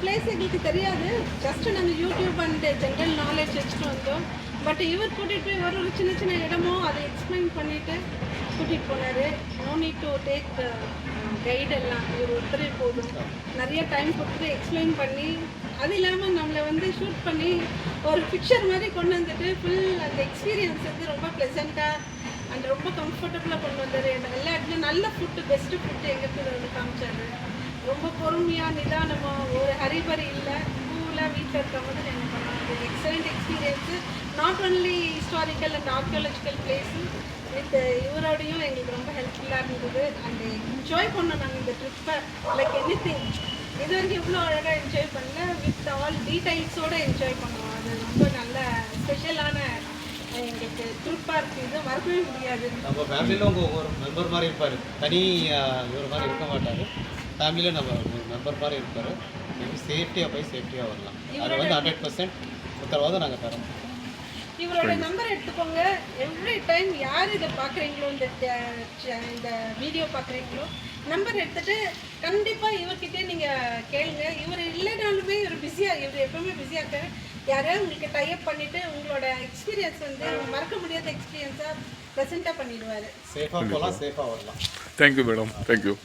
Place எங்களுக்கு தெரியாது. Just நாங்கள் யூடியூப் அண்ட் ஜென்ரல் நாலேஜ் வச்சுட்டு வந்தோம். பட் இவர் கூட்டிகிட்டு போய் ஒரு ஒரு சின்ன சின்ன இடமோ அதை எக்ஸ்பிளைன் பண்ணிவிட்டு கூட்டிகிட்டு போனார். நோ நீட் டு டேக் கைடெல்லாம், இவர் ஒருத்தரே போதும். நிறைய டைம் கொடுத்து எக்ஸ்பிளைன் பண்ணி, அது இல்லாமல் நம்மளை வந்து ஷூட் பண்ணி ஒரு பிக்சர் மாதிரி கொண்டு வந்துட்டு ஃபுல் அந்த எக்ஸ்பீரியன்ஸ் வந்து ரொம்ப ப்ளசண்ட்டாக அண்ட் ரொம்ப கம்ஃபர்டபுளாக கொண்டு வந்தார். எல்லா இடத்துலையும் நல்ல ஃபுட்டு, பெஸ்ட்டு ஃபுட்டு எங்களுக்கு வந்து காமிச்சார். ரொம்ப பொறுமையாக நிதானமாக, ஒரு ஹரிபரி இல்லை, கூலாக வீட்டில் இருக்க மாதிரி என்ன பண்ணாங்க. Excellent experience. Not only historical and archaeological place, with இவரோடையும் எங்களுக்கு ரொம்ப ஹெல்ப்ஃபுல்லாக இருந்தது. அண்ட் என்ஜாய் பண்ணோம் நாங்கள் இந்த ட்ரிப்பை. லைக் எனி திங் இது வரைக்கும் இவ்வளோ அழகாக என்ஜாய் பண்ணல. வித் ஆல் டீடைல்ஸோடு என்ஜாய் பண்ணுவோம். அது ரொம்ப நல்ல ஸ்பெஷலான எங்களுக்கு ட்ரிப்பாக இருக்குது. இது மறக்கவே முடியாது. நம்ம ஃபேமிலியில் உங்கள் ஒரு மெம்பர் மாதிரி இருப்பார். தனி ஒரு மாதிரி இருக்க மாட்டார். ஃபேமிலியில் நம்ம ஒரு மெம்பர் மாதிரி இருப்பார். சேஃப்டியாக போய் சேஃப்டியாக வரலாம். அது வந்து 100% உத்தரவாதம் நாங்கள் தரோம். இவரோட நம்பர் எடுத்துக்கோங்க. எவ்ரி டைம் யார் இதை பார்க்குறீங்களோ, இந்த வீடியோ பார்க்குறீங்களோ, நம்பர் எடுத்துகிட்டு கண்டிப்பாக இவர்கிட்டே நீங்கள் கேளுங்க. இவர் இல்லைனாலுமே இவர் பிஸியாக, இவர் எப்பவுமே பிஸியாக இருக்காரு. யாராவது உங்களுக்கு டைப் பண்ணிவிட்டு உங்களோட எக்ஸ்பீரியன்ஸ் வந்து மறக்க முடியாத எக்ஸ்பீரியன்ஸாக ப்ரெசென்ட்டாக பண்ணிடுவார். சேஃபாக போகலாம், சேஃபாக வரலாம். Thank you madam, thank you.